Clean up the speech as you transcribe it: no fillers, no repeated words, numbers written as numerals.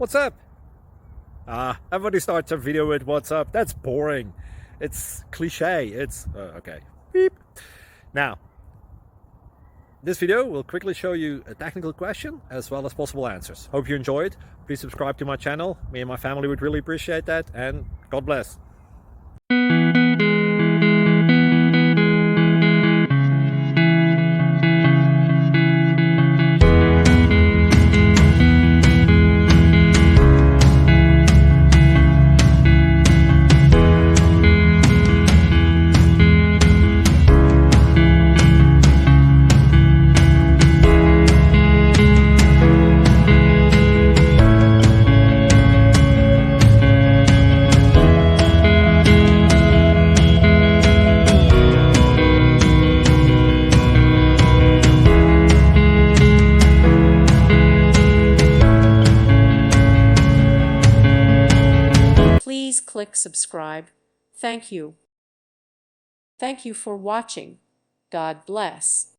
What's up? Everybody starts a video with what's up. That's boring. It's cliche. It's okay. Beep. Now, this video will quickly show you a technical question as well as possible answers. Hope you enjoyed. Please subscribe to my channel. Me and my family would really appreciate that, and God bless. Please click subscribe. Thank you. Thank you for watching. God bless.